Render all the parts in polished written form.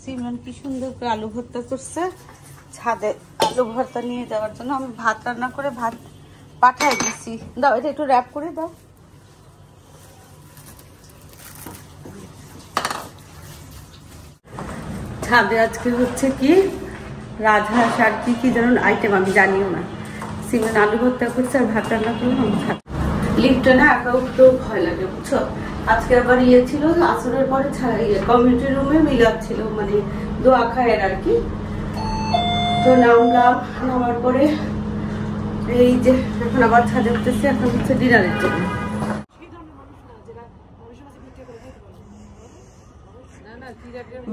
সিমরান কি সুন্দর করে আলু ভর্তা করছে, ছাদে আলু ভর্তা নিয়ে যাওয়ার জন্য আমি ভাত রান্না করে ভাত পাঠাই দিছি। দাও এটা একটু র্যাপ করে দাও। ছাদে আজকে হচ্ছে কি রাজহাঁস আর কি কি যেন আইটেম আমি জানিও না। সিমরান আলু ভর্তা করছে আর ভাত রান্না করলাম আমি ছাদ। লিফটে না একা উঠতেও ভয় লাগে বুঝছো। আজকে আবার ইয়ে ছিল, আসরের পরে কমিউনিটি রুমে মিলাদ ছিল, মানে দোয়া খায়ের আর কি। তো নামলাম, নামার পরে এই যে এখন আবার ছাদে উঠতেছি, এখন হচ্ছে ডিনারের জন্য।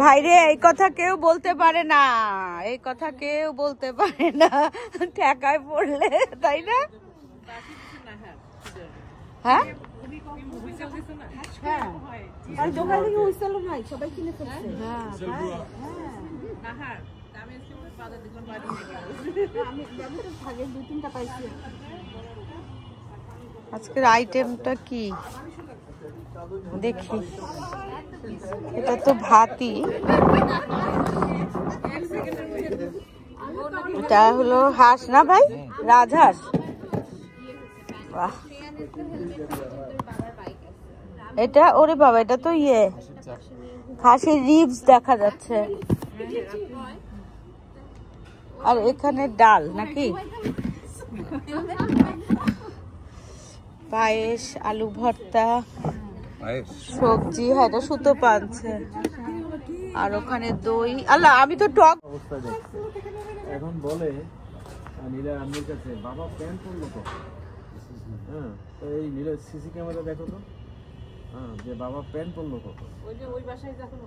ভাইরে এই কথা কেউ বলতে পারে না, এই কথা কেউ বলতে পারে না, ঠেকায় পড়লে, তাই না? হ্যাঁ আর দোকান থেকে হুইসেলও নাই, সবাই কিনে ফেলছে। আজকের আইটেমটা কি দেখি, এটা তো ভাতই, এটা হলো হাঁস না ভাই, রাজহাঁস। বাহ, এটা ওরে বাবা, এটা তো ইয়ে হাঁসের রিবস দেখা যাচ্ছে। আর এখানে ডাল নাকি পায়েস, আলু ভর্তা, সবজি, হ্যাঁ এটা সুতো পানছে, আর ওখানে দই। আল্লাহ আমি তো টক এখন বলে নীলা আম্মুর কাছে বাবা প্যান্ট পরলো তো, হ্যাঁ তো এই নীলা সিসি ক্যামেরা দেখো তো, হ্যাঁ যে বাবা প্যান্ট পরলো কত। ওই যে ওই বাসায় যখন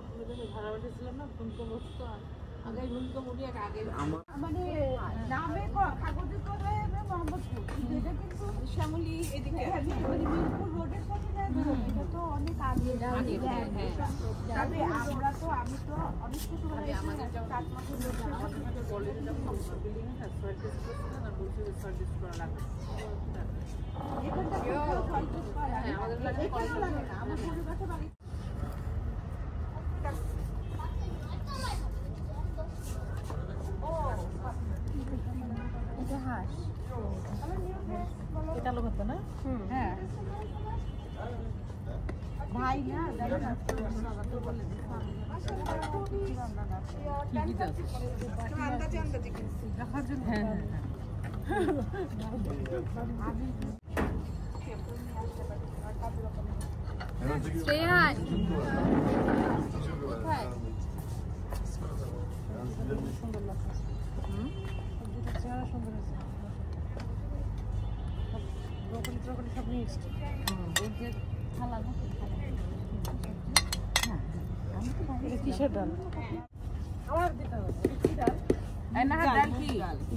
ভাড়া বাসা না ভূমিকম্প হতো, আগে ভূমিকম্প উঠে আগে মানে নামে কাগজে করে মোহাম্মদপুর, এটা কিন্তু শ্যামলী এদিকে মিরপুর রোডের সাথে যায়, এটা তো অনেক আগে। তবে আমরা তো আমি তো অনেক ছোটবেলায় আমাদের যখন 7 মাসের লোক আমাদের কলেজে যখন বিল্ডিং এ সার্ভিস করছিলাম না, বলছিল সার্ভিস করা লাগবে। এখানটা সার্ভিস করা আমাদের লাগে না, আমার পরিবারটা বাড়ি এটা লোক হতো না। হ্যাঁ ভাই না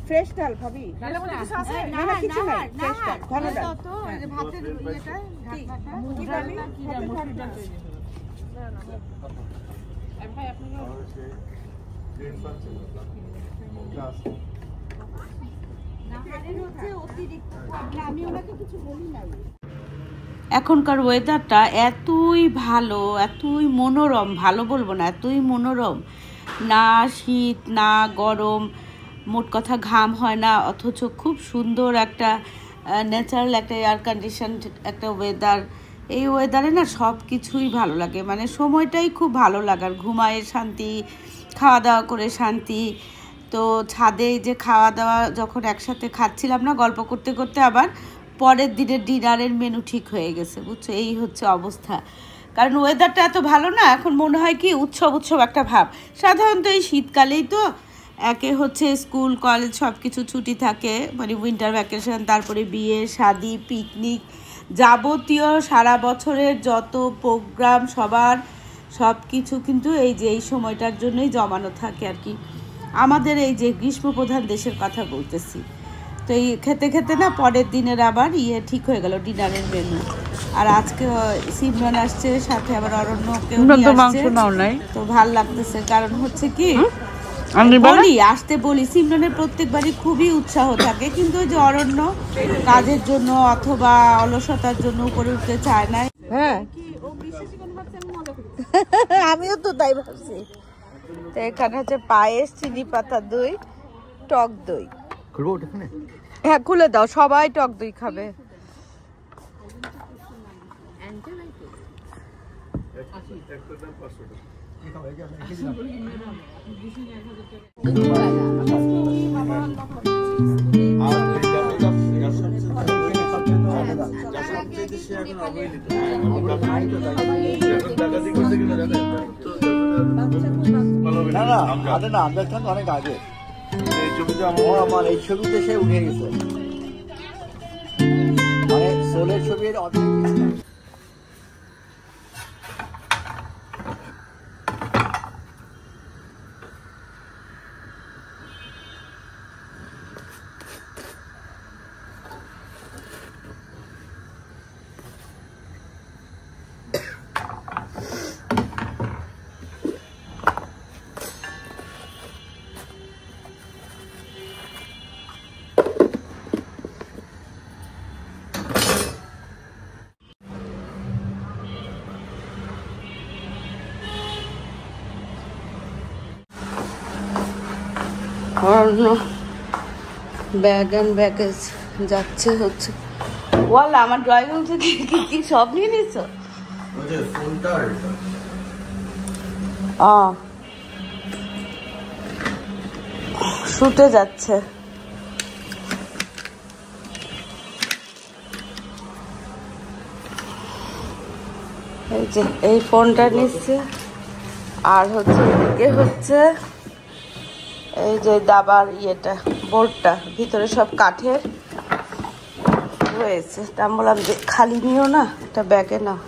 ফ্রেশ ডাল ভাবি, এখনকার ওয়েদারটা এতই ভালো, এতই মনোরম, ভালো বলবো না, এতই মনোরম, না শীত না গরম, মোট কথা ঘাম হয় না, অথচ খুব সুন্দর একটা ন্যাচারাল একটা এয়ার কন্ডিশন একটা ওয়েদার। এই ওয়েদারে না সব কিছুই ভালো লাগে, মানে সময়টাই খুব ভালো লাগার, ঘুমায় শান্তি, খাওয়া দাওয়া করে শান্তি। তো ছাদে যে খাওয়া দাওয়া যখন একসাথে খাচ্ছিলাম না গল্প করতে করতে, আবার পরের দিনের ডিনারের মেনু ঠিক হয়ে গেছে বুঝছো, এই হচ্ছে অবস্থা। কারণ ওয়েদারটা এত ভালো না, এখন মনে হয় কি উৎসব উৎসব একটা ভাব। সাধারণত এই শীতকালেই তো একে হচ্ছে স্কুল কলেজ সব কিছু ছুটি থাকে, মানে উইন্টার ভ্যাকেশন, তারপরে বিয়ে শাদি পিকনিক, যাবতীয় সারা বছরের যত প্রোগ্রাম সবার সব কিছু কিন্তু এই যে এই সময়টার জন্যই জমানো থাকে আর কি। আমাদের এই যে গ্রীষ্মপ্রধান দেশের কথা বলতেছি, তো এই খেতে খেতে না পরের দিনের আবার ইয়ে ঠিক হয়ে গেল ডিনারের মেনু। আর আজকে সিমরান আসছে, সাথে আবার অরণ্যকেও নিয়ে আসছে, তো ভাল লাগতেছে। কারণ হচ্ছে কি আসতে বলি সিমরানের প্রত্যেকবারই খুবই উৎসাহ থাকে, কিন্তু ওই যে অরণ্য কাজের জন্য অথবা অলসতার জন্য উপরে উঠতে চায় না। হ্যাঁ আমিও তো তাই ভাবছি, তো এখানে হচ্ছে পায়েস, চিনি পাতা দই, টক দই। হ্যাঁ খুলে দাও, সবাই টক দই খাবে। অনেক আগে আমার এই ছবিতে সে উঠে গেছে, মানে সোলের ছবির অনেক। ব্যাগ অ্যান্ড ব্যাগেজ যাচ্ছে হচ্ছে। ওয়াল্লা আমার ড্রয়িং রুম থেকে কি সব নিয়ে নিয়েছ? শুটে যাচ্ছে। এই যে এই ফোনটা নিচ্ছে, আর হচ্ছে এদিকে হচ্ছে এই যে দাবার ইয়েটা, বোর্ডটা ভিতরে সব কাঠের রয়েছে। তা বললাম যে খালি নিও না, একটা ব্যাগে নাও।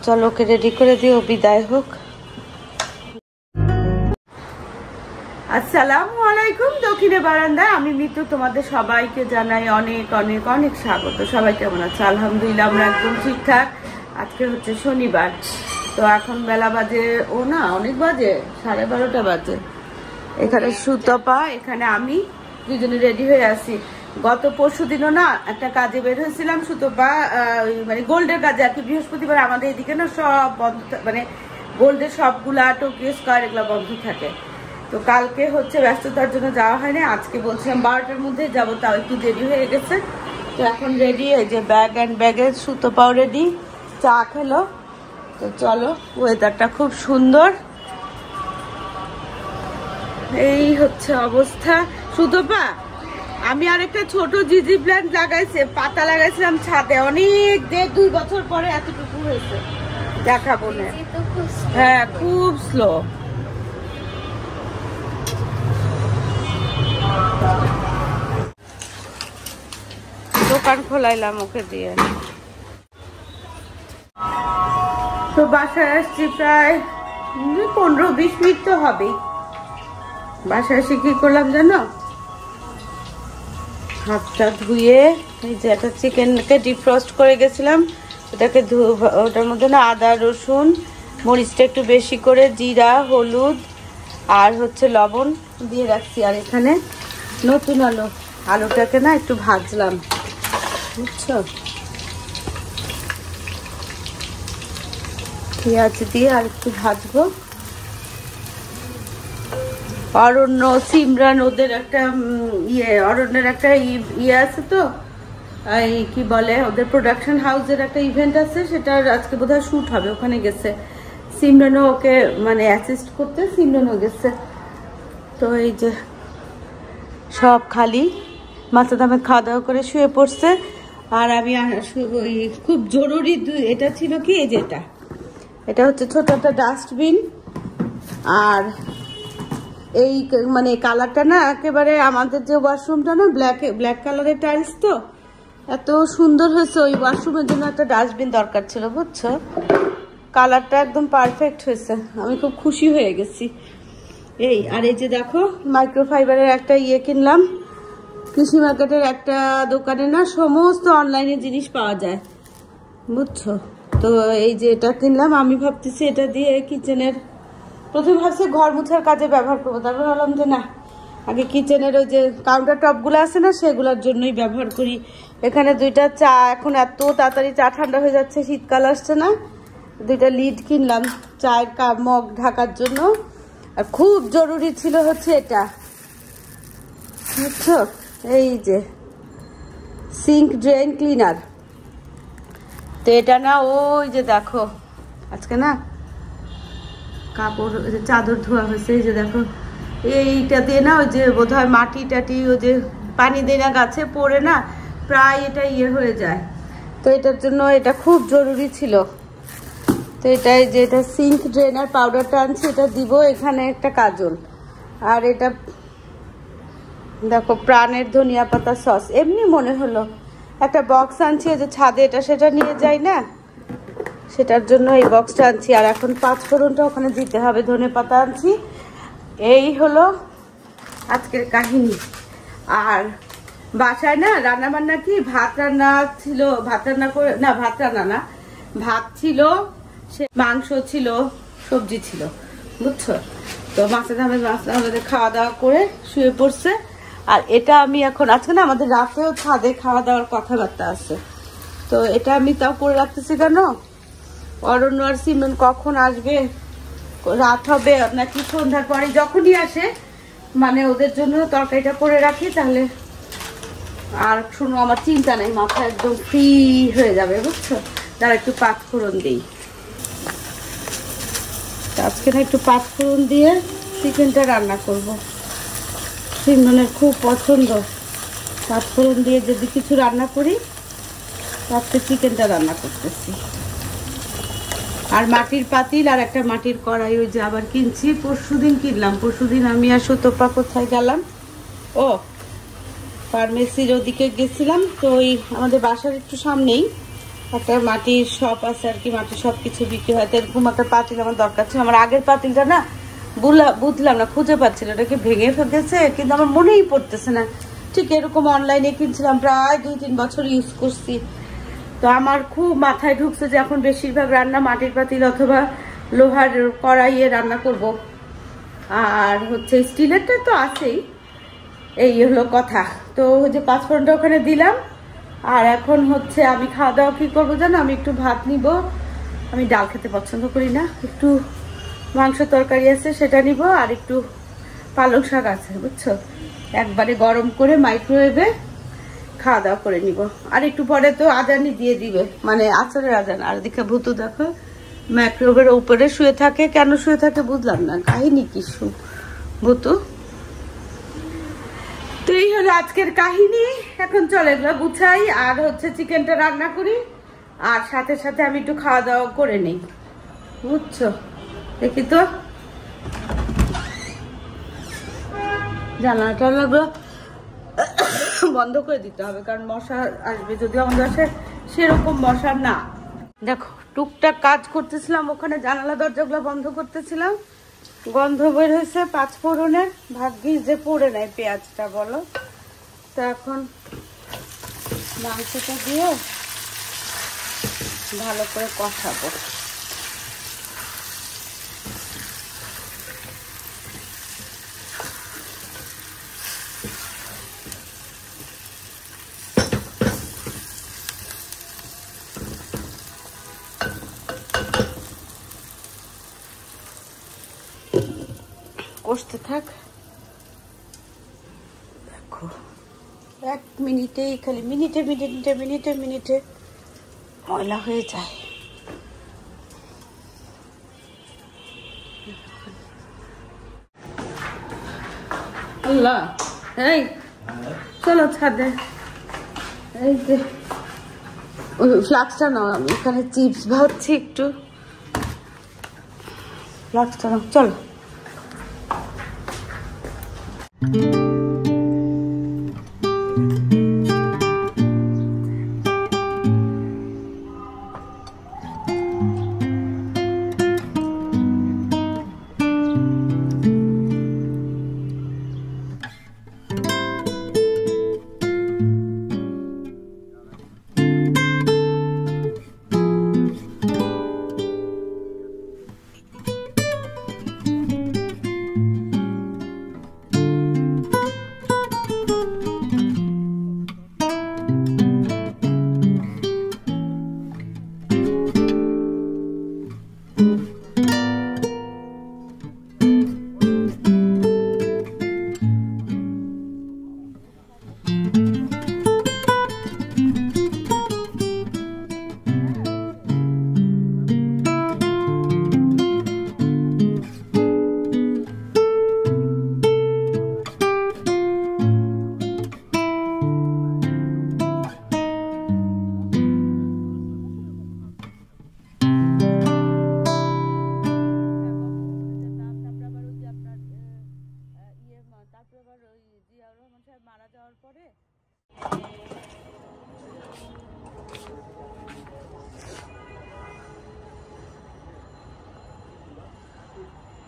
চলো ওকে রেডি করে দিও, বিদায় হোক। আসসালামু আলাইকুম। দক্ষিণে বারান্দায় আমি মিতু, তোমাদের সবাইকে জানাই অনেক অনেক অনেক স্বাগত। সবাই কেমন আছে? আলহামদুলিল্লাহ আমরা একদম ঠিকঠাক। আজকে হচ্ছে শনিবার, তো এখন বেলা বাজে অনেক বাজে, 12:30 বাজে। এখানে সুতপা, এখানে আমি দুজনে রেডি হয়ে আছি। গত পরশু দিনও না একটা কাজে বের হয়েছিলাম সুতপা, মানে গোল্ডের কাজে আর কি। বৃহস্পতিবার আমাদের এদিকে না সব বন্ধ, মানে গোল্ডের সবগুলা টোকিও স্কয়ার এগুলো বন্ধ থাকে। তো কালকে হচ্ছে ব্যস্ততার জন্য যাওয়া হয়নি। আজকে বলছিলাম 12টার মধ্যে যাবো, তাও একটু দেরি হয়ে গেছে। তো এখন রেডি, এই যে ব্যাগ অ্যান্ড ব্যাগেজ, সুতপাও রেডি, চা খেলো। তো চলো, ওয়েদারটা খুব সুন্দর। এই হচ্ছে অবস্থা। সুতপা আমি আরেকটা ছোট জিজি প্ল্যান্ট লাগাইছে, পাতা লাগাইছিলাম ছাদে, অনেক 1.5-2 বছর পরে এতটুকু হয়েছে। দেখাবো না, হ্যাঁ খুব স্লো। দোকান খোলাইলাম ওকে দিয়ে। তো বাসায় আসছি প্রায় 15-20 মিনিট তো হবেই। বাসায় এসে কি করলাম জানো? হাতটা ধুয়ে এই যে একটা চিকেনকে ডিফ্রস্ট করে গেছিলাম, ওটাকে ওটার মধ্যে না আদা রসুন মরিচটা একটু বেশি করে, জিরা হলুদ আর হচ্ছে লবণ দিয়ে রাখছি। আর এখানে নতুন আলুটাকে না একটু ভাজলাম, বুঝছো, পেঁয়াজ দিয়ে আর একটু ভাজবো। অরণ্য, সিমরান, ওদের একটা অরণ্যের একটা ইয়ে আছে, তো এই কি বলে ওদের প্রোডাকশন হাউসের একটা ইভেন্ট আছে, সেটার আজকে বোধহয় শুট হবে, ওখানে গেছে। সিমরানও ওকে মানে অ্যাসিস্ট করতে সিমরানও গেছে। তো এই যে সব খালি মাথা দামে খাওয়া দাওয়া করে শুয়ে পড়ছে। আর আমি খুব জরুরি এটা ছিল কি, এই যে এটা হচ্ছে ছোট একটা ডাস্টবিন। আর এই মানে কালারটা না একেবারে আমাদের যে ওয়াশরুমটা না ব্ল্যাক কালারের টাইলস, তো এত সুন্দর হয়েছে। ওই ওয়াশরুমের জন্য একটা ডাস্টবিন দরকার ছিল, বুঝছো। কালারটা একদম পারফেক্ট হয়েছে, আমি খুব খুশি হয়ে গেছি। এই আর এই যে দেখো মাইক্রোফাইবারের একটা ইয়ে কিনলাম কৃষি মার্কেটের একটা দোকানে, না সমস্ত অনলাইনে জিনিস পাওয়া যায়, বুঝছো। তো এই যে এটা কিনলাম। আমি ভাবতেছি এটা দিয়ে কিচেনের, প্রথমে ভাবছি ঘর মুছার কাজে ব্যবহার করবো, তারপর ভাবলাম যে না, আগে কিচেনের ওই যে কাউন্টার টপগুলো আছে না, সেগুলোর জন্যই ব্যবহার করি। এখানে 2টা চা, এখন এত তাড়াতাড়ি চা ঠান্ডা হয়ে যাচ্ছে, শীতকাল আসছে না, 2টা লিড কিনলাম চায়ের মগ ঢাকার জন্য। আর খুব জরুরি ছিল হচ্ছে এটা, বুঝছো, এই যে সিঙ্ক ড্রেন ক্লিনার। তো এটা না, ওই যে দেখো আজকে না কাপড় চাদর ধোয়া হয়েছে, এই যে দেখো এইটা দিয়ে না ওই যে বোধহয় মাটি টাটি ওই যে পানি দিয়ে না গাছে পড়ে না প্রায় এটা ইয়ে হয়ে যায়। তো এটার জন্য এটা খুব জরুরি ছিল। তো এটাই যে এটা সিঙ্ক ড্রেনার পাউডারটা আনছি, এটা দিব। এখানে একটা কাজল, আর এটা দেখো প্রাণের ধনিয়া পাতা সস। এমনি মনে হলো একটা বক্স আনছি, যে ছাদে এটা সেটা নিয়ে যাই না, সেটার জন্য এই বক্সটা আনছি। আর এখন পাঁচফোড়নটা ওখানে দিতে হবে, ধনে পাতা আনছি। এই হলো আজকের কাহিনী। আর বাসায় না রান্না বান্না কি, ভাত রান্না ছিল, ভাত রান্না করে না, ভাত রান্না না, ভাত ছিল, সে মাংস ছিল, সবজি ছিল, বুঝছো। তো মাছের আমাদের খাওয়া দাওয়া করে শুয়ে পড়ছে। আর এটা আমি এখন আজকে না আমাদের রাতেও ছাদে খাওয়া দাওয়ার কথাবার্তা আছে, তো এটা আমি তাও করে রাখতেছি। কেন, অরণ্য আর সিমন কখন আসবে, রাত হবে নাকি সন্ধ্যার পরে, যখনই আসে মানে ওদের জন্য তরকারিটা করে রাখি, তাহলে আর শুনো আমার চিন্তা নেই, মাথা একদম ফ্রি হয়ে যাবে, বুঝছো। তার একটু পাঁচফোড়ন দিই আজকে না, একটু পাঁচফোড়ন দিয়ে চিকেনটা রান্না করব। সিমনের খুব পছন্দ পাঁচফোড়ন দিয়ে যদি কিছু রান্না করি, তাতে চিকেনটা রান্না করতেছি। আর মাটির পাতিল আর একটা মাটির কড়াই ওই যে আবার কিনছি, পরশুদিন কিনলাম। পরশুদিন আমি আর সুতপা কোথায় গেলাম, ও ফার্মেসির ওদিকে গেছিলাম। তো ওই আমাদের বাসার একটু সামনেই একটা মাটির শপ আছে আর কি, মাটির সব কিছু বিক্রি হয়। তো এরকম একটা পাতিল আমার দরকার ছিল। আমার আগের পাতিলটা না বুঝলাম না, খুঁজে পাচ্ছিল, ওটাকে ভেঙে ফেলতেছে, কিন্তু আমার মনেই পড়তেছে না। ঠিক এরকম অনলাইনে কিনছিলাম, প্রায় 2-3 বছর ইউজ করছি। তো আমার খুব মাথায় ঢুকছে যে এখন বেশিরভাগ রান্না মাটির পাতিল অথবা লোহার কড়াইয়ে রান্না করব। আর হচ্ছে স্টিলেরটা তো আছেই, এই হলো কথা। তো ওই যে পাঁচফোড়নটা ওখানে দিলাম। আর এখন হচ্ছে আমি খাওয়া দাওয়া কী করবো জানো, আমি একটু ভাত নিব, আমি ডাল খেতে পছন্দ করি না, একটু মাংস তরকারি আছে সেটা নিব, আর একটু পালং শাক আছে, বুঝছো, একবারে গরম করে মাইক্রোওয়েভে খাওয়া দাওয়া করে নিব। আর একটু পরে তো আজানই দিয়ে দিবে, মানে আচারের আজান। আর দেখে ভূতু দেখো মাইক্রোওয়েভের উপরে শুয়ে থাকে, কেন শুয়ে থাকে বুঝলাম না, কাহিনী কিছু ভূতু। তো এই হলো আজকের কাহিনী। এখন চলে এগুলো গুছাই, আর হচ্ছে চিকেনটা রান্না করি, আর সাথে সাথে আমি একটু খাওয়া দাওয়া করে নিই, বুঝছো। দেখি তো জানালাটা বন্ধ করে দিতে হবে, কারণ মশা আসবে। যদিও আমাদের বাসায় সেরকম মশা না। দেখো টুকটাক কাজ করতেছিলাম, ওখানে জানালা দরজাগুলো বন্ধ করতেছিলাম, গন্ধ বের হয়েছে পাঁচফোড়নের, ভাগ্যিস যে পড়ে নেয় পেঁয়াজটা, বলো। তো এখন মাংসটা দিয়ে ভালো করে কষাবো। কষতে থাক, দেখো 1 মিনিটেই খালি মিনিটে ময়লা হয়ে যায়। আল্লাহ, এই চলো ছাদে, এই যে ওই ফ্লাক্সটা নাও, আমি এখানে চিপস ভাবছি, একটু ফ্লাক্সটা নাও, চলো।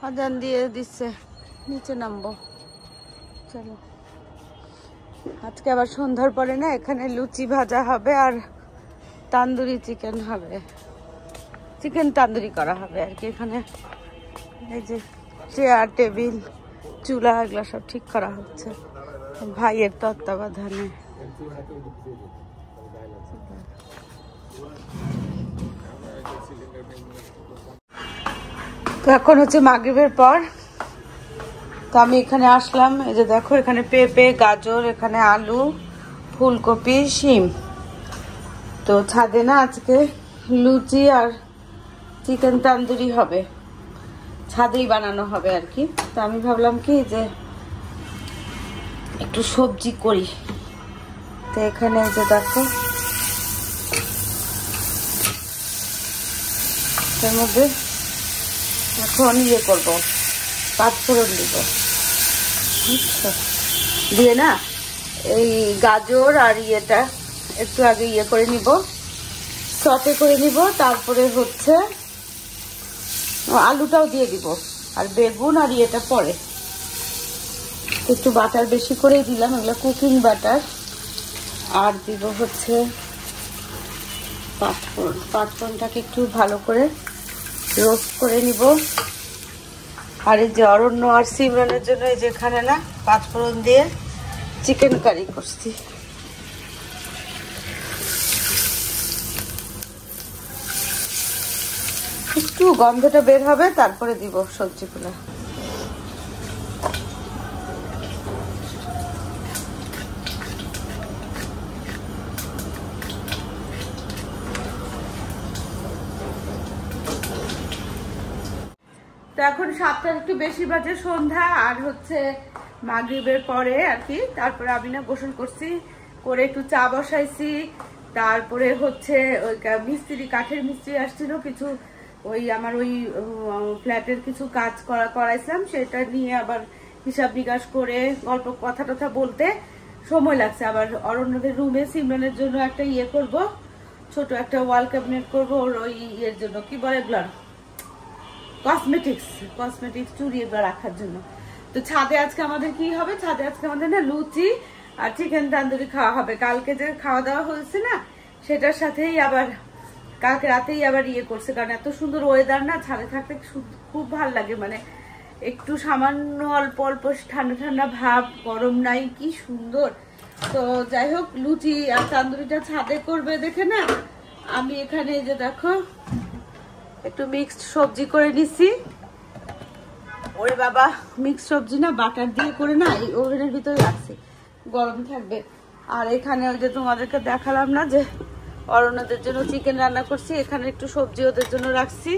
আজান দিয়ে দিচ্ছে, নিচে নামবো। চলো, আজকে আবার সন্ধ্যার পরে না এখানে লুচি ভাজা হবে আর তান্দুরি চিকেন হবে, চিকেন তান্দুরি করা হবে আর কি। এখানে এই যে চেয়ার টেবিল চুলা এগুলো সব ঠিক করা হচ্ছে ভাইয়ের তত্ত্বাবধানে। তো এখন হচ্ছে মাগরিবের পর, তো আমি এখানে আসলাম। এই যে দেখো, এখানে পেঁপে, গাজর, এখানে আলু, ফুলকপি, শিম। তো ছাদে না আজকে লুচি আর চিকেন তান্দুরি হবে, ছাদেই বানানো হবে আর কি। তো আমি ভাবলাম কি যে একটু সবজি করি। তো এখানে যে দেখো, তার মধ্যে এখন ইয়ে করবো, পাঁচফোড়ন দিব, দিয়ে না এই গাজর আর ইয়েটা একটু আগে ইয়ে করে নিব, সটে করে নিব। তারপরে হচ্ছে আলুটাও দিয়ে দিব, আর বেগুন আর ইয়েটা পরে। একটু বাটার বেশি করেই দিলাম, এগুলো কুকিং বাটার। আর দিব হচ্ছে পাঁচফোড়ন। পাঁচফোড়নটাকে একটু ভালো করে রোস্ট করে নিব। আর এই যে অরণ্য আর সিমরানের জন্য এই যেখানে না পাঁচফোড়ন দিয়ে চিকেন কারি করছি। একটু গন্ধটা বের হবে, তারপরে দিব সবজিগুলো। তো এখন 7টার একটু বেশি বাজে, সন্ধ্যা আর হচ্ছে মাগরিবের পরে আর কি। তারপরে আমি না গোসল করছি, করে একটু চা বসাইছি। তারপরে হচ্ছে ওই মিস্ত্রি, কাঠের মিস্ত্রি আসছিল কিছু, ওই আমার ওই ফ্ল্যাটের কিছু কাজ করাইছিলাম, সেটা নিয়ে আবার হিসাব নিকাশ করে গল্প কথা টথা বলতে সময় লাগছে। আবার অরণ্যদের রুমে সিমরানের জন্য একটা ইয়ে করব, ছোট একটা ওয়াল ক্যাবিনেট করবো ওর ওই ইয়ের জন্য, কি বলে এগুলো, কসমেটিক্স চুড়ি এগুলো রাখার জন্য। তো ছাদে আজকে আমাদের কি হবে, ছাদে আজকে আমাদের না লুচি আর চিকেন তান্দুরি খাওয়া হবে। কালকে যে খাওয়া দাওয়া হয়েছে না, সেটার সাথেই আবার কালকে রাতেই আবার ইয়ে করছে, কারণ এত সুন্দর ওয়েদার না, ছাদে থাকতে খুব ভালো লাগে। মানে একটু সামান্য অল্প অল্প ঠান্ডা ঠান্ডা ভাব, গরম নাই, কি সুন্দর। তো যাই হোক, লুচি আর তান্দুরিটা ছাদে করবে দেখে না আমি এখানে যে দেখো একটু মিক্সড সবজি করে নিছি। ওরে বাবা, মিক্সড সবজি না বাটার দিয়ে করে না এই ওভেনের ভিতরে রাখছি, গরম থাকবে। আর এখানে ওই যে তোমাদেরকে দেখালাম না যে অরণ্যদের জন্য চিকেন রান্না করছি, এখানে একটু সবজি ওদের জন্য রাখছি,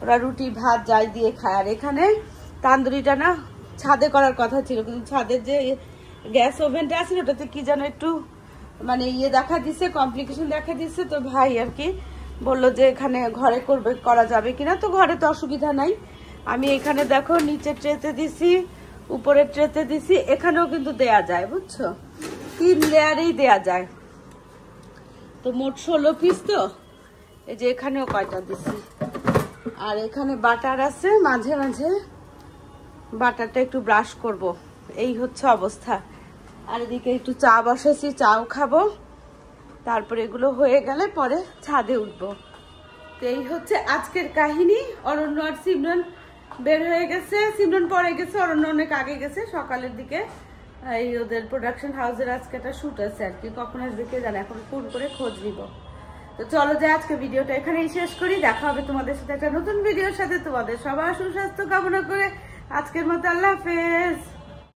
ওরা রুটি ভাত যাই দিয়ে খায়। আর এখানে তান্দুরিটা না ছাদে করার কথা ছিল, কিন্তু ছাদের যে গ্যাস ওভেনটা আছে ওটাতে কি যেন একটু মানে ইয়ে দেখা দিচ্ছে, কমপ্লিকেশন দেখা দিচ্ছে। তো ভাই আর কি বললো যে এখানে ঘরে করা যাবে কিনা। তো ঘরে তো অসুবিধা নাই, আমি এখানে দেখো নিচের ট্রেতে দিছি, উপরের ট্রেতে দিছি, এখানেও কিন্তু দেয়া যায়, বুঝছো, 3 লেয়ারেই দেয়া যায়। তো মোট 16 পিস। তো এই যে এখানেও কয়টা দিছি। আর এখানে বাটার আছে, মাঝে মাঝে বাটারটা একটু ব্রাশ করব, এই হচ্ছে অবস্থা। আর এদিকে একটু চা বসেছি, চাও খাবো। তারপরে এগুলো হয়ে গেলে পরে ছাদে উঠবো। তো এই হচ্ছে আজকের কাহিনী। অরণ্য আর সিমরান বের হয়ে গেছে, সিমরান পরে গেছে, অরণ্য অনেক আগে গেছে সকালের দিকে। এই ওদের প্রোডাকশন হাউসের আজকে একটা শুট আছে আর কি, কখন আসবে কে জানে, এখন ফোন করে খোঁজ নিব। তো চলো যে আজকে ভিডিওটা এখানেই শেষ করি, দেখা হবে তোমাদের সাথে একটা নতুন ভিডিওর সাথে। তোমাদের সবার সুস্বাস্থ্য কামনা করে আজকের মতো আল্লাহ হাফেজ।